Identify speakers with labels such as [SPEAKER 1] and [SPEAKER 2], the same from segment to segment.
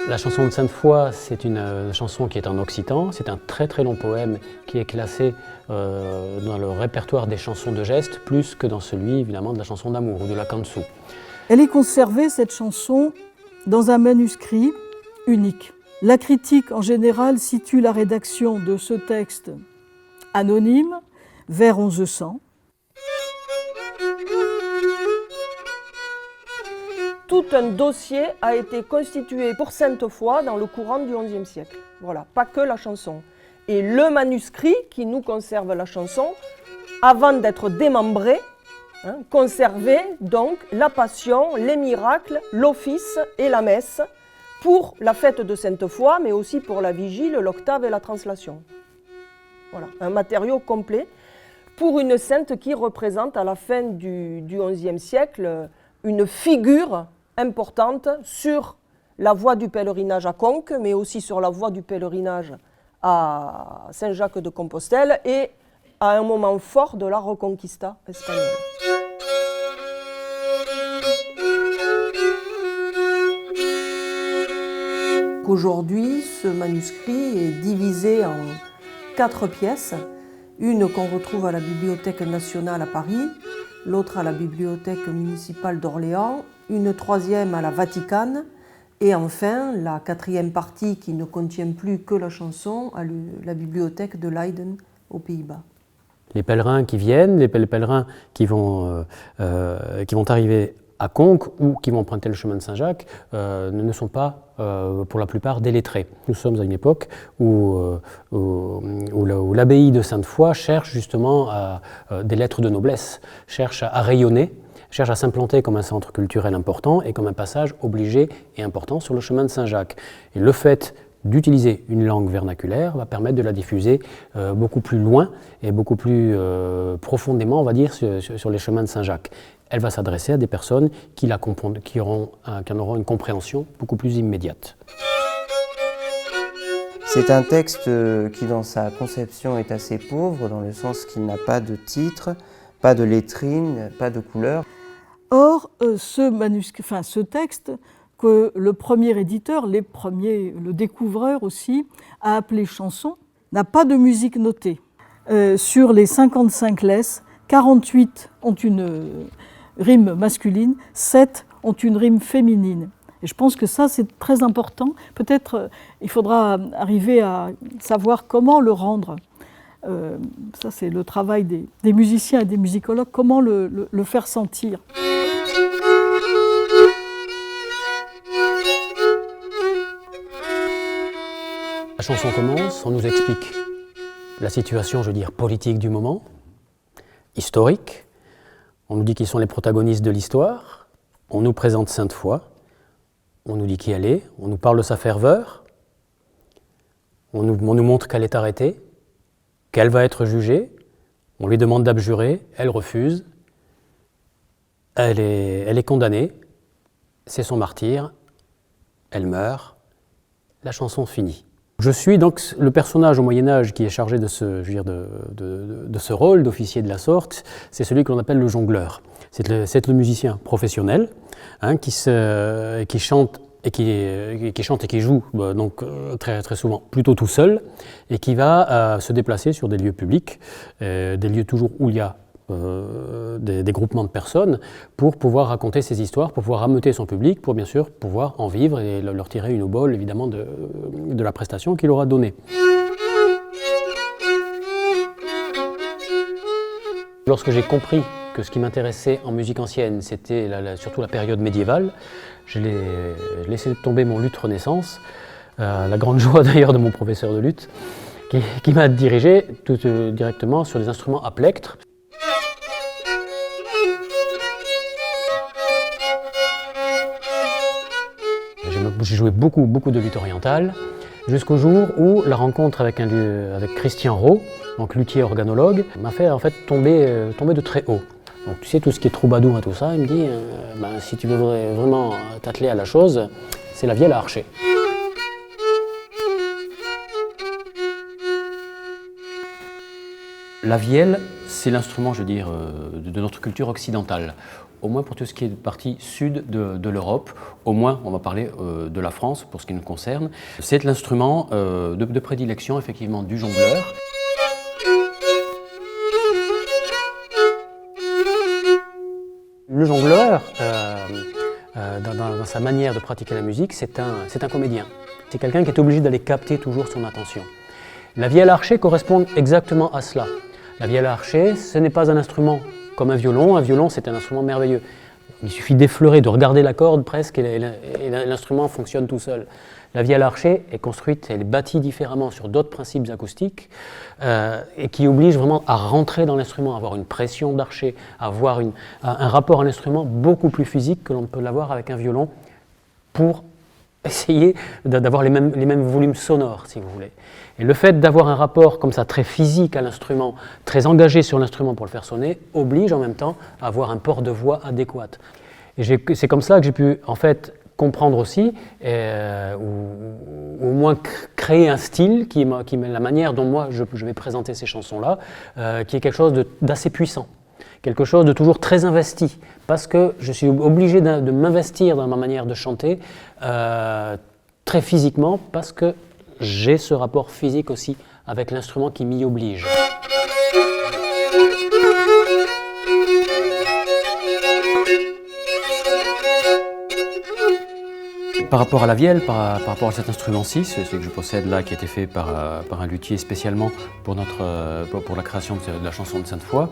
[SPEAKER 1] La chanson de Sainte-Foy, c'est une chanson qui est en occitan. C'est un très très long poème qui est classé dans le répertoire des chansons de geste, plus que dans celui évidemment de la chanson d'amour ou de la kansu.
[SPEAKER 2] Elle est conservée, cette chanson, dans un manuscrit unique. La critique en général situe la rédaction de ce texte anonyme vers 1100. Tout un dossier a été constitué pour Sainte-Foy dans le courant du XIe siècle. Voilà, pas que la chanson. Et le manuscrit qui nous conserve la chanson, avant d'être démembré, conservait donc la Passion, les miracles, l'office et la messe pour la fête de Sainte-Foy, mais aussi pour la vigile, l'octave et la translation. Voilà, un matériau complet pour une sainte qui représente à la fin du XIe siècle une figure importante sur la voie du pèlerinage à Conques, mais aussi sur la voie du pèlerinage à Saint-Jacques-de-Compostelle et à un moment fort de la Reconquista espagnole. Aujourd'hui, ce manuscrit est divisé en 4 pièces, une qu'on retrouve à la Bibliothèque nationale à Paris, l'autre à la Bibliothèque municipale d'Orléans, une troisième à la Vaticane, et enfin la 4e partie qui ne contient plus que la chanson à la Bibliothèque de Leiden aux Pays-Bas.
[SPEAKER 1] Les pèlerins qui viennent, les pèlerins qui vont arriver à Conques ou qui vont emprunter le chemin de Saint-Jacques ne sont pas pour la plupart des lettrés. Nous sommes à une époque où l'abbaye de Sainte-Foy cherche justement des lettres de noblesse, cherche à rayonner, cherche à s'implanter comme un centre culturel important et comme un passage obligé et important sur le chemin de Saint-Jacques. Et le fait d'utiliser une langue vernaculaire va permettre de la diffuser beaucoup plus loin et beaucoup plus profondément, on va dire, sur les chemins de Saint-Jacques. Elle va s'adresser à des personnes qui en auront une compréhension beaucoup plus immédiate.
[SPEAKER 3] C'est un texte qui, dans sa conception, est assez pauvre, dans le sens qu'il n'a pas de titre, pas de lettrine, pas de couleur.
[SPEAKER 2] Or, ce texte, que le premier éditeur, le découvreur aussi, a appelé chanson, n'a pas de musique notée. Sur les 55 laisses, 48 ont une rime masculine, 7 ont une rime féminine. Et je pense que ça, c'est très important. Peut-être il faudra arriver à savoir comment le rendre. Ça, c'est le travail des musiciens et des musicologues, comment le faire sentir.
[SPEAKER 1] La chanson commence, on nous explique la situation, je veux dire, politique du moment, historique. On nous dit qu'ils sont les protagonistes de l'histoire. On nous présente Sainte-Foy. On nous dit qui elle est. On nous parle de sa ferveur. On nous montre qu'elle est arrêtée, qu'elle va être jugée. On lui demande d'abjurer. Elle refuse. Elle est condamnée. C'est son martyre. Elle meurt. La chanson finit. Je suis donc le personnage au Moyen-Âge qui est chargé de ce rôle d'officier de la sorte, c'est celui que l'on appelle le jongleur. C'est le musicien professionnel qui chante et qui joue donc très, très souvent plutôt tout seul et qui va se déplacer sur des lieux publics, des lieux toujours où il y a des groupements de personnes pour pouvoir raconter ses histoires, pour pouvoir ameuter son public, pour bien sûr pouvoir en vivre et leur tirer une obole évidemment de la prestation qu'il aura donnée. Lorsque j'ai compris que ce qui m'intéressait en musique ancienne, c'était surtout la période médiévale, j'ai laissé tomber mon luth Renaissance, la grande joie d'ailleurs de mon professeur de luth, qui m'a dirigé tout directement sur des instruments à plectre. J'ai joué beaucoup de luth orientale, jusqu'au jour où la rencontre avec Christian Rau, donc luthier organologue, m'a fait en fait tomber de très haut. Donc tu sais, tout ce qui est troubadour et tout ça, il me dit si tu veux vraiment t'atteler à la chose, c'est la vielle à archer. La vielle, c'est l'instrument, je veux dire, de notre culture occidentale. au moins pour tout ce qui est partie sud de l'Europe, au moins on va parler de la France pour ce qui nous concerne. C'est l'instrument de prédilection effectivement du jongleur. Le jongleur, dans sa manière de pratiquer la musique, c'est un comédien. C'est quelqu'un qui est obligé d'aller capter toujours son attention. La vielle archée correspond exactement à cela. La vielle archée, ce n'est pas un instrument comme un violon. Un violon, c'est un instrument merveilleux. Il suffit d'effleurer, de regarder la corde presque, et l'instrument fonctionne tout seul. La vielle archée est construite, elle est bâtie différemment sur d'autres principes acoustiques et qui obligent vraiment à rentrer dans l'instrument, à avoir une pression d'archet, à avoir un rapport à l'instrument beaucoup plus physique que l'on peut l'avoir avec un violon pour essayer d'avoir les mêmes volumes sonores, si vous voulez. Et le fait d'avoir un rapport comme ça très physique à l'instrument, très engagé sur l'instrument pour le faire sonner, oblige en même temps à avoir un port de voix adéquat. Et c'est comme ça que j'ai pu en fait comprendre aussi, ou au moins créer un style qui est la manière dont moi je vais présenter ces chansons-là, qui est quelque chose d'assez puissant, quelque chose de toujours très investi, parce que je suis obligé de m'investir dans ma manière de chanter très physiquement, parce que j'ai ce rapport physique aussi avec l'instrument qui m'y oblige. Par rapport à la vielle, par rapport à cet instrument-ci, celui que je possède là, qui a été fait par un luthier spécialement pour la création de la chanson de Sainte-Foy,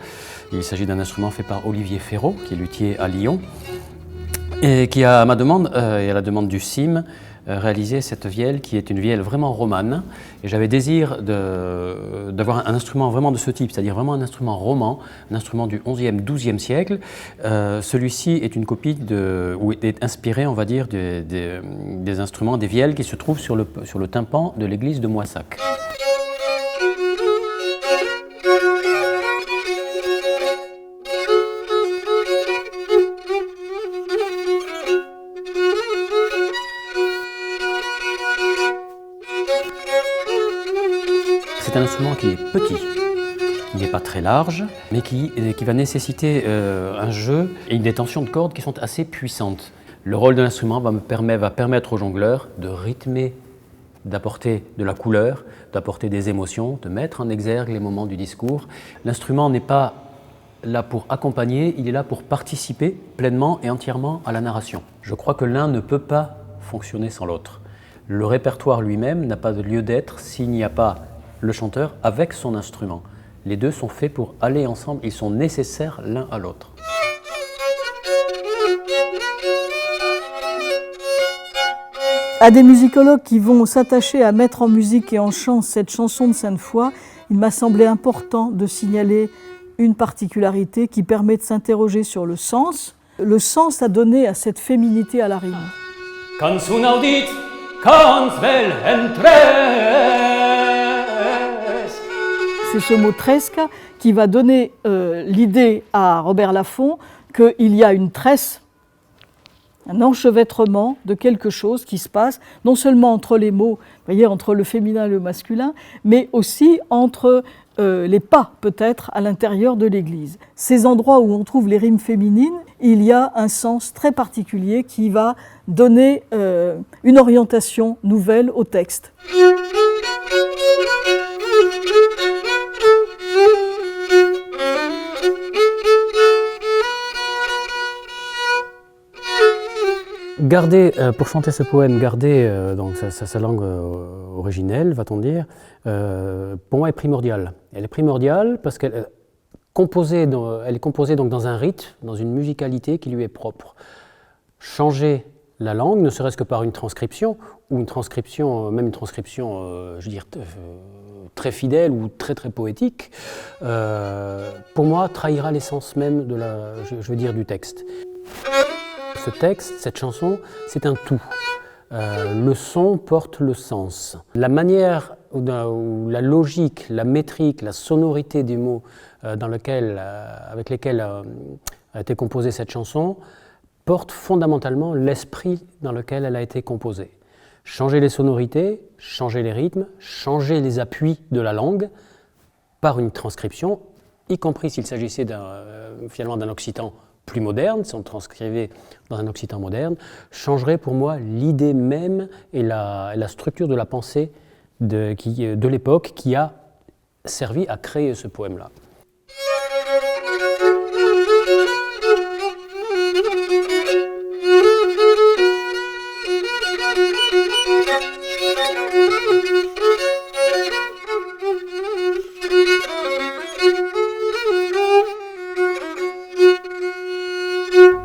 [SPEAKER 1] il s'agit d'un instrument fait par Olivier Ferraud, qui est luthier à Lyon, et qui a, à ma demande et à la demande du CIM, réalisé cette vielle qui est une vielle vraiment romane. Et j'avais désir d'avoir un instrument vraiment de ce type, c'est-à-dire vraiment un instrument roman, un instrument du XIe, XIIe siècle. Celui-ci est une copie ou est inspiré, on va dire, des instruments, des vielles qui se trouvent sur le tympan de l'église de Moissac. C'est un instrument qui est petit, qui n'est pas très large, mais qui va nécessiter un jeu et une détention de cordes qui sont assez puissantes. Le rôle de l'instrument va permettre au jongleur de rythmer, d'apporter de la couleur, d'apporter des émotions, de mettre en exergue les moments du discours. L'instrument n'est pas là pour accompagner, il est là pour participer pleinement et entièrement à la narration. Je crois que l'un ne peut pas fonctionner sans l'autre. Le répertoire lui-même n'a pas de lieu d'être s'il n'y a pas le chanteur avec son instrument. Les deux sont faits pour aller ensemble, ils sont nécessaires l'un à l'autre.
[SPEAKER 4] À des musicologues qui vont s'attacher à mettre en musique et en chant cette chanson de Sainte-Foy, il m'a semblé important de signaler une particularité qui permet de s'interroger sur le sens à donner à cette féminité à la rime.
[SPEAKER 1] Quand un audit, quand vel entres.
[SPEAKER 4] C'est ce mot tresca qui va donner l'idée à Robert Laffont qu'il y a une tresse, un enchevêtrement de quelque chose qui se passe, non seulement entre les mots, vous voyez, entre le féminin et le masculin, mais aussi entre les pas, peut-être, à l'intérieur de l'Église. Ces endroits où on trouve les rimes féminines, il y a un sens très particulier qui va donner une orientation nouvelle au texte.
[SPEAKER 1] Pour chanter ce poème, garder donc sa langue originelle, va-t-on dire, pour moi est primordiale. Elle est primordiale parce qu'elle est composée donc dans un rythme, dans une musicalité qui lui est propre. Changer la langue, ne serait-ce que par une transcription, ou une transcription, même une transcription, je veux dire, très fidèle ou très très poétique, pour moi trahira l'essence même du texte. Ce texte, cette chanson, c'est un tout. Le son porte le sens. La manière ou la logique, la métrique, la sonorité des mots avec lesquels a été composée cette chanson porte fondamentalement l'esprit dans lequel elle a été composée. Changer les sonorités, changer les rythmes, changer les appuis de la langue par une transcription, y compris s'il s'agissait finalement d'un occitan plus moderne, si on le transcrivait dans un occitan moderne, changerait pour moi l'idée même et la structure de la pensée de l'époque qui a servi à créer ce poème-là.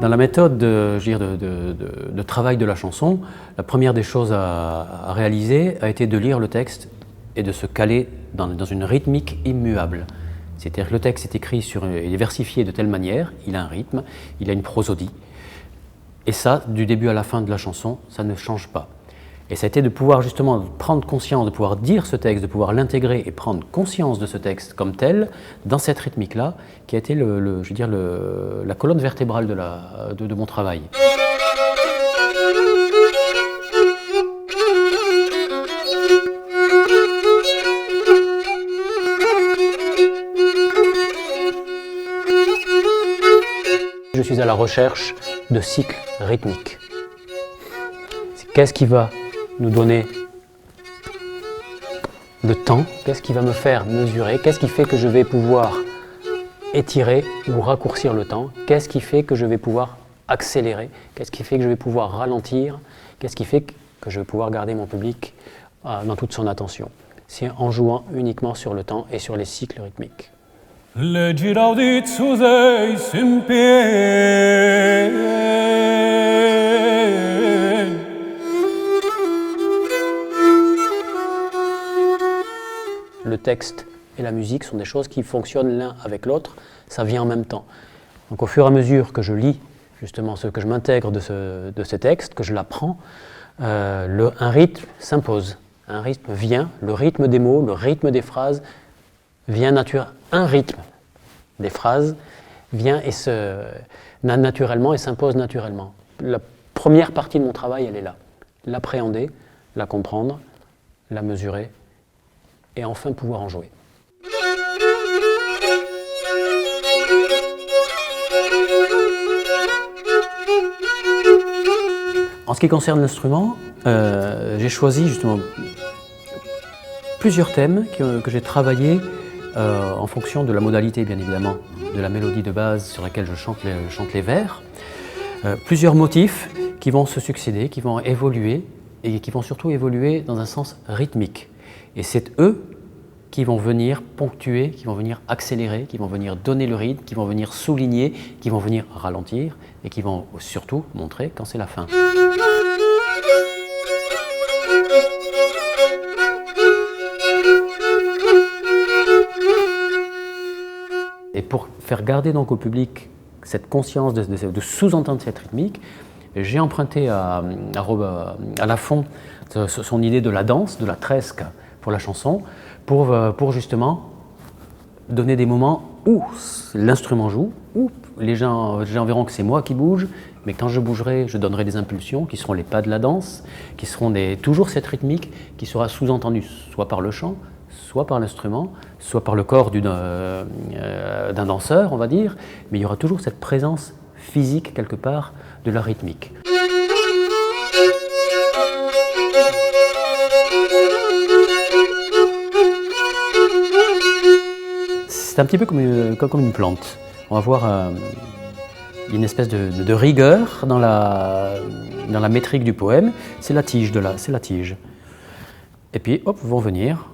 [SPEAKER 1] Dans la méthode de travail de la chanson, la première des choses à réaliser a été de lire le texte et de se caler dans une rythmique immuable. C'est-à-dire que le texte est écrit il est versifié de telle manière, il a un rythme, il a une prosodie. Et ça, du début à la fin de la chanson, ça ne change pas. Et ça a été de pouvoir justement prendre conscience, de pouvoir dire ce texte, de pouvoir l'intégrer et prendre conscience de ce texte comme tel, dans cette rythmique-là, qui a été la colonne vertébrale de mon travail. Je suis à la recherche de cycles rythmiques. Qu'est-ce qui va nous donner le temps? Qu'est-ce qui va me faire mesurer? Qu'est-ce qui fait que je vais pouvoir étirer ou raccourcir le temps? Qu'est-ce qui fait que je vais pouvoir accélérer? Qu'est-ce qui fait que je vais pouvoir ralentir? Qu'est-ce qui fait que je vais pouvoir garder mon public dans toute son attention? C'est en jouant uniquement sur le temps et sur les cycles rythmiques. Le texte et la musique sont des choses qui fonctionnent l'un avec l'autre, ça vient en même temps. Donc au fur et à mesure que je lis justement ce que je m'intègre de ce texte, que je l'apprends, un rythme s'impose, un rythme vient, le rythme des mots, le rythme des phrases vient naturellement, un rythme des phrases vient et naturellement et s'impose naturellement. La première partie de mon travail, elle est là, l'appréhender, la comprendre, la mesurer, et enfin pouvoir en jouer. En ce qui concerne l'instrument, j'ai choisi justement plusieurs thèmes que j'ai travaillés en fonction de la modalité, bien évidemment, de la mélodie de base sur laquelle je chante les vers. Plusieurs motifs qui vont se succéder, qui vont évoluer, et qui vont surtout évoluer dans un sens rythmique. Et c'est eux qui vont venir ponctuer, qui vont venir accélérer, qui vont venir donner le rythme, qui vont venir souligner, qui vont venir ralentir et qui vont surtout montrer quand c'est la fin. Et pour faire garder donc au public cette conscience de sous-entendre cette rythmique, j'ai emprunté à Lafon son idée de la danse, de la tresque pour la chanson, pour justement donner des moments où l'instrument joue, où les gens verront que c'est moi qui bouge, mais quand je bougerai, je donnerai des impulsions qui seront les pas de la danse, qui seront toujours cette rythmique qui sera sous-entendue soit par le chant, soit par l'instrument, soit par le corps d'un danseur, on va dire, mais il y aura toujours cette présence physique quelque part de la rythmique. C'est un petit peu comme une plante. On va voir une espèce de rigueur dans la métrique du poème. C'est la tige c'est la tige. Et puis, hop, vont venir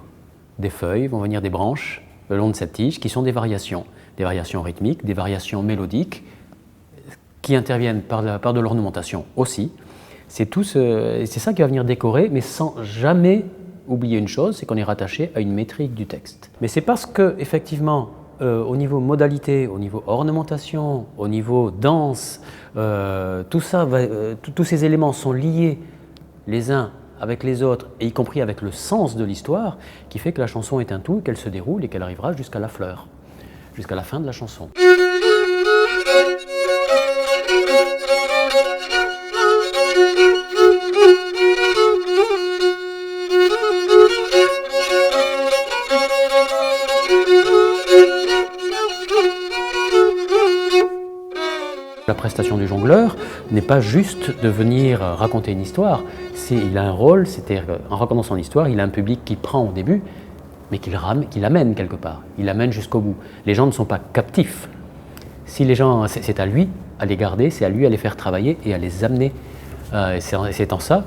[SPEAKER 1] des feuilles, vont venir des branches le long de cette tige qui sont des variations rythmiques, des variations mélodiques qui interviennent par de l'ornementation aussi. C'est ça qui va venir décorer, mais sans jamais oublier une chose, c'est qu'on est rattaché à une métrique du texte. Mais c'est parce que, effectivement, au niveau modalité, au niveau ornementation, au niveau danse, tous ces éléments sont liés les uns avec les autres, et y compris avec le sens de l'histoire, qui fait que la chanson est un tout, qu'elle se déroule et qu'elle arrivera jusqu'à la fleur, jusqu'à la fin de la chanson. prestation du jongleur n'est pas juste de venir raconter une histoire. Il a un rôle, c'est-à-dire qu'en racontant son histoire, il a un public qu'il prend au début, mais qu'il amène quelque part. Il l'amène jusqu'au bout. Les gens ne sont pas captifs. Si les gens, c'est à lui à les garder, c'est à lui à les faire travailler et à les amener. C'est en ça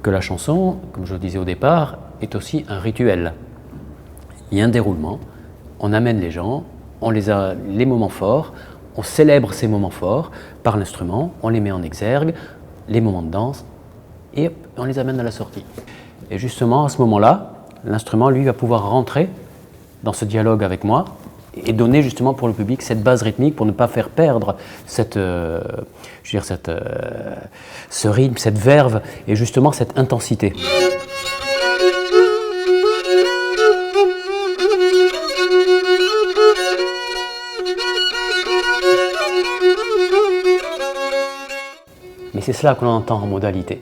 [SPEAKER 1] que la chanson, comme je le disais au départ, est aussi un rituel. Il y a un déroulement, on amène les gens, on les a les moments forts, on célèbre ces moments forts par l'instrument, on les met en exergue, les moments de danse, et on les amène à la sortie. Et justement, à ce moment-là, l'instrument, lui, va pouvoir rentrer dans ce dialogue avec moi et donner justement pour le public cette base rythmique pour ne pas faire perdre ce rythme, cette verve et justement cette intensité. Mais c'est cela que l'on entend en modalité.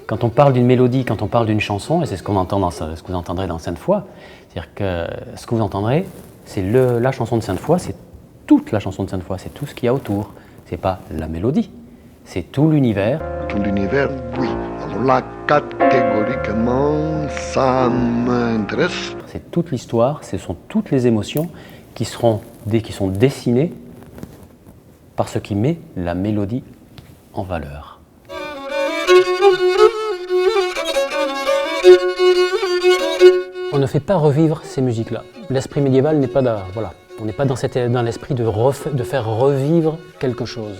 [SPEAKER 1] Quand on parle d'une mélodie, quand on parle d'une chanson, et c'est ce qu'on entend ce que vous entendrez dans Sainte-Foy, c'est-à-dire que ce que vous entendrez, c'est la chanson de Sainte-Foy, c'est toute la chanson de Sainte-Foy, c'est tout ce qu'il y a autour. C'est pas la mélodie, c'est tout l'univers.
[SPEAKER 5] Tout l'univers, oui. Alors là, catégoriquement, ça m'intéresse.
[SPEAKER 1] C'est toute l'histoire, ce sont toutes les émotions qui sont dessinées par ce qui met la mélodie en valeur. On ne fait pas revivre ces musiques-là. L'esprit médiéval n'est pas voilà. On n'est pas dans l'esprit de faire revivre quelque chose.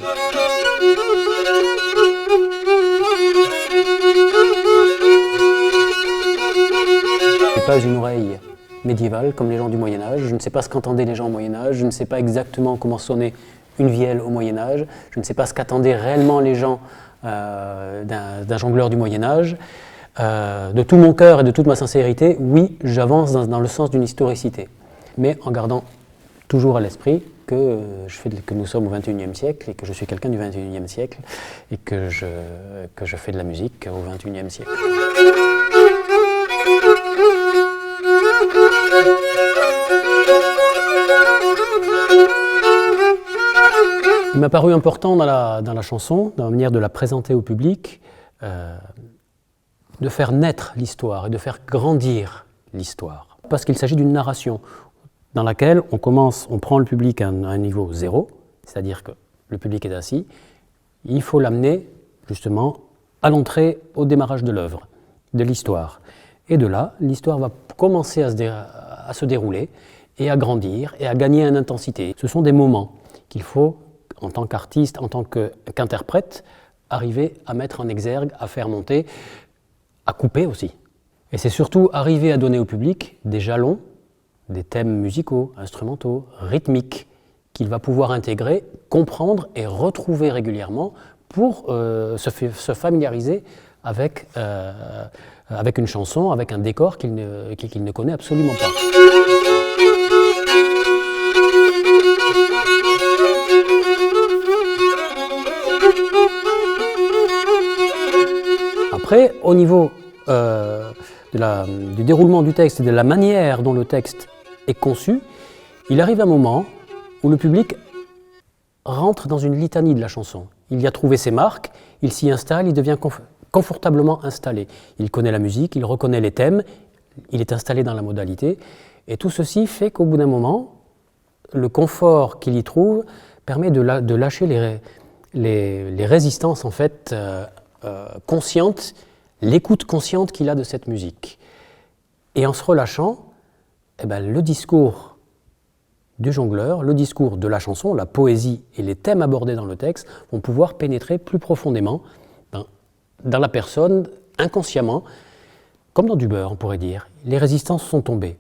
[SPEAKER 1] Je n'ai pas une oreille médiévale comme les gens du Moyen-Âge. Je ne sais pas ce qu'entendaient les gens au Moyen-Âge. Je ne sais pas exactement comment sonnait une vielle au Moyen-Âge. Je ne sais pas ce qu'attendaient réellement les gens d'un jongleur du Moyen-Âge. De tout mon cœur et de toute ma sincérité, oui, j'avance dans le sens d'une historicité, mais en gardant toujours à l'esprit que nous sommes au XXIe siècle et que je suis quelqu'un du XXIe siècle et que je fais de la musique au XXIe siècle. Il m'a paru important dans la chanson, dans la manière de la présenter au public, de faire naître l'histoire et de faire grandir l'histoire. Parce qu'il s'agit d'une narration dans laquelle on prend le public à un niveau zéro, c'est-à-dire que le public est assis, il faut l'amener justement à l'entrée, au démarrage de l'œuvre, de l'histoire. Et de là, l'histoire va commencer à se dérouler et à grandir et à gagner en intensité. Ce sont des moments qu'il faut, en tant qu'artiste, en tant qu'interprète, arriver à mettre en exergue, à faire monter, à couper aussi. Et c'est surtout arriver à donner au public des jalons, des thèmes musicaux, instrumentaux, rythmiques, qu'il va pouvoir intégrer, comprendre et retrouver régulièrement pour se familiariser avec une chanson, avec un décor qu'il ne connaît absolument pas. Après, au niveau du déroulement du texte et de la manière dont le texte est conçu, il arrive un moment où le public rentre dans une litanie de la chanson. Il y a trouvé ses marques, il s'y installe, il devient confortablement installé. Il connaît la musique, il reconnaît les thèmes, il est installé dans la modalité. Et tout ceci fait qu'au bout d'un moment, le confort qu'il y trouve permet de lâcher les résistances en fait, conscientes, l'écoute consciente qu'il a de cette musique. Et en se relâchant, le discours du jongleur, le discours de la chanson, la poésie et les thèmes abordés dans le texte vont pouvoir pénétrer plus profondément dans la personne, inconsciemment, comme dans du beurre, on pourrait dire. Les résistances sont tombées.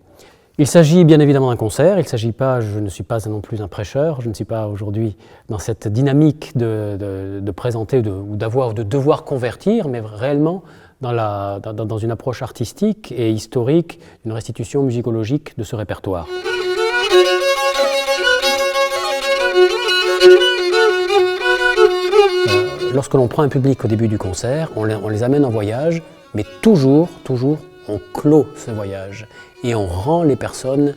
[SPEAKER 1] Il s'agit bien évidemment d'un concert, je ne suis pas non plus un prêcheur, je ne suis pas aujourd'hui dans cette dynamique de présenter ou de devoir convertir, mais réellement dans une approche artistique et historique, une restitution musicologique de ce répertoire. Lorsque l'on prend un public au début du concert, on les amène en voyage, mais toujours, on clôt ce voyage et on rend les personnes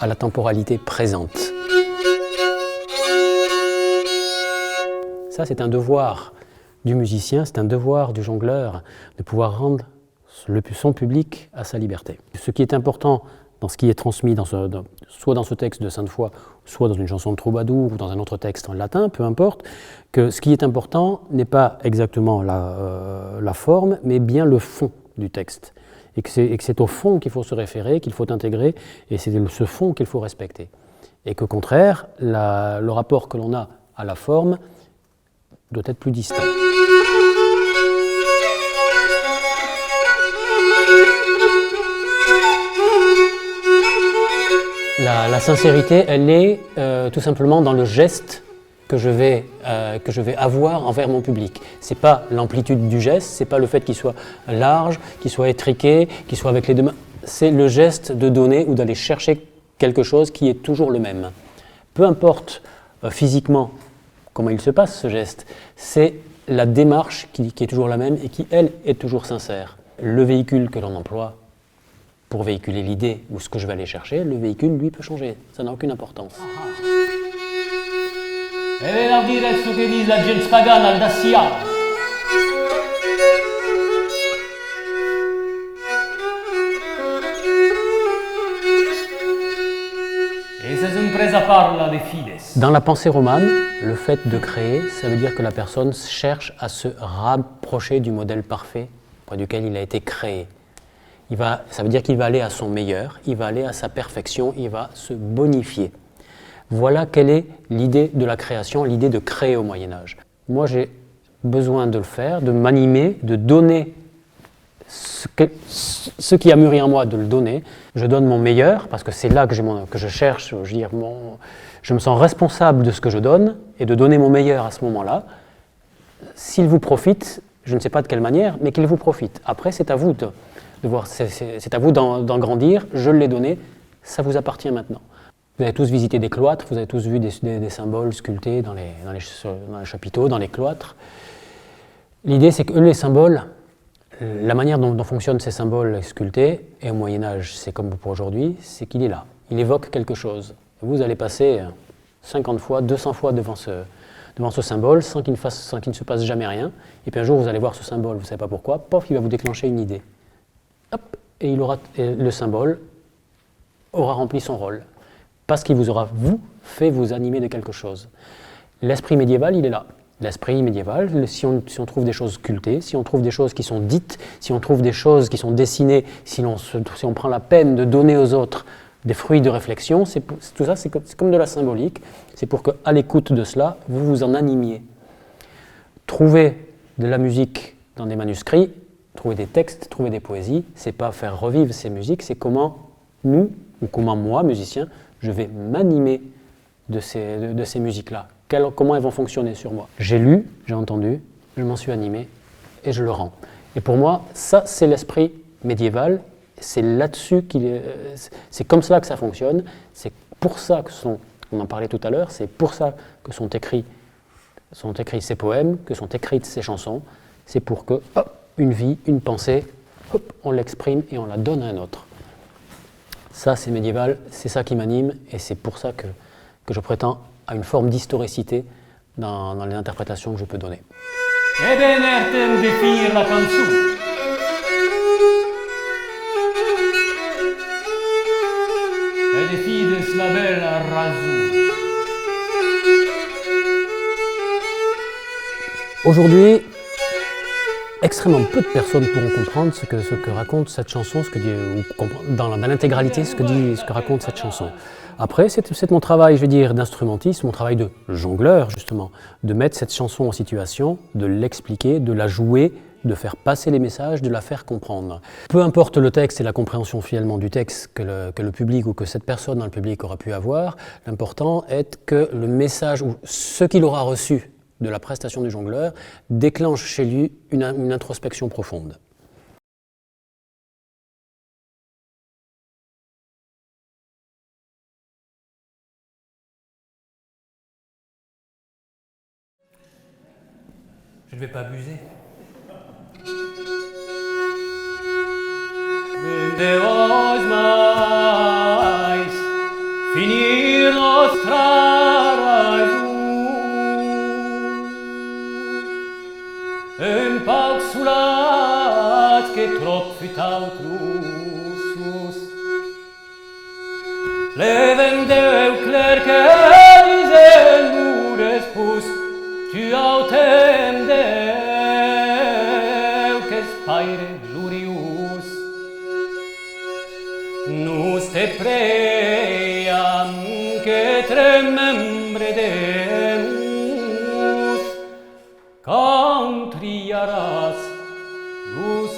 [SPEAKER 1] à la temporalité présente. Ça, c'est un devoir du musicien, c'est un devoir du jongleur de pouvoir rendre son public à sa liberté. Ce qui est important dans ce qui est transmis, soit dans ce texte de Sainte-Foy, soit dans une chanson de troubadour ou dans un autre texte en latin, peu importe, que ce qui est important n'est pas exactement la forme, mais bien le fond du texte. Et que c'est au fond qu'il faut se référer, qu'il faut intégrer, et c'est ce fond qu'il faut respecter. Et qu'au contraire, le rapport que l'on a à la forme doit être plus distinct. La sincérité, elle est tout simplement dans le geste que je vais avoir envers mon public. C'est pas l'amplitude du geste, c'est pas le fait qu'il soit large, qu'il soit étriqué, qu'il soit avec les deux mains. C'est le geste de donner ou d'aller chercher quelque chose qui est toujours le même. Peu importe physiquement comment il se passe ce geste, c'est la démarche qui est toujours la même et qui, elle, est toujours sincère. Le véhicule que l'on emploie pour véhiculer l'idée ou ce que je vais aller chercher, le véhicule, lui, peut changer. Ça n'a aucune importance.
[SPEAKER 6] E viene a dire il che dice la gente pagana al Dacia. E se son presa parla de fides.
[SPEAKER 1] Dans la pensée romane, le fait de créer, ça veut dire que la personne cherche à se rapprocher du modèle parfait auprès duquel il a été créé. Ça veut dire qu'il va aller à son meilleur, il va aller à sa perfection, il va se bonifier. Voilà quelle est l'idée de la création, l'idée de créer au Moyen-Âge. Moi, j'ai besoin de le faire, de m'animer, de donner ce qui a mûri en moi, de le donner. Je donne mon meilleur, parce que c'est là que je cherche, je veux dire, je me sens responsable de ce que je donne, et de donner mon meilleur à ce moment-là. S'il vous profite, je ne sais pas de quelle manière, mais qu'il vous profite. Après, c'est à vous de voir, c'est à vous d'en grandir, je l'ai donné, ça vous appartient maintenant. Vous avez tous visité des cloîtres, vous avez tous vu des symboles sculptés dans les chapiteaux, dans les cloîtres. L'idée, c'est que les symboles, la manière dont fonctionnent ces symboles sculptés, et au Moyen-Âge, c'est comme pour aujourd'hui, c'est qu'il est là. Il évoque quelque chose. Vous allez passer 50 fois, 200 fois devant ce symbole sans qu'il ne se passe jamais rien. Et puis un jour, vous allez voir ce symbole, vous ne savez pas pourquoi, pof, il va vous déclencher une idée. Hop, et le symbole aura rempli son rôle. Parce qu'il vous aura, fait vous animer de quelque chose. L'esprit médiéval, il est là. L'esprit médiéval, si on trouve des choses sculptées, si on trouve des choses qui sont dites, si on trouve des choses qui sont dessinées, si on prend la peine de donner aux autres des fruits de réflexion, tout ça, c'est comme de la symbolique. C'est pour qu'à l'écoute de cela, vous vous en animiez. Trouver de la musique dans des manuscrits, trouver des textes, trouver des poésies, c'est pas faire revivre ces musiques, c'est comment nous, ou comment moi, musicien, je vais m'animer de ces musiques-là. Comment elles vont fonctionner sur moi. J'ai lu, j'ai entendu, je m'en suis animé et je le rends. Et pour moi, ça, c'est l'esprit médiéval. C'est là-dessus c'est comme cela que ça fonctionne. C'est pour ça que on en parlait tout à l'heure, c'est pour ça que sont écrits ces poèmes, que sont écrites ces chansons. C'est pour que, une vie, une pensée, on l'exprime et on la donne à un autre. Ça, c'est médiéval, c'est ça qui m'anime, et c'est pour ça que je prétends à une forme d'historicité dans les interprétations que je peux donner.
[SPEAKER 6] E venertem de finir la canzone. E de fides la bella razón.
[SPEAKER 1] Aujourd'hui, extrêmement peu de personnes pourront comprendre ce que raconte cette chanson, dans l'intégralité ce que raconte cette chanson. Après, c'est mon travail, je vais dire, d'instrumentiste, mon travail de jongleur, justement, de mettre cette chanson en situation, de l'expliquer, de la jouer, de faire passer les messages, de la faire comprendre. Peu importe le texte et la compréhension finalement du texte que le public ou que cette personne dans le public aura pu avoir, l'important est que le message ou ce qu'il aura reçu de la prestation du jongleur déclenche chez lui une introspection profonde.
[SPEAKER 6] Je ne vais pas abuser. Finir nostra ragione. un pauc sulat que trop fut altrusus. Leven Deu cler que disen mures pus, tu autem Deu que spaire glorius. Nus te pream que tremembre demus, contriaras gus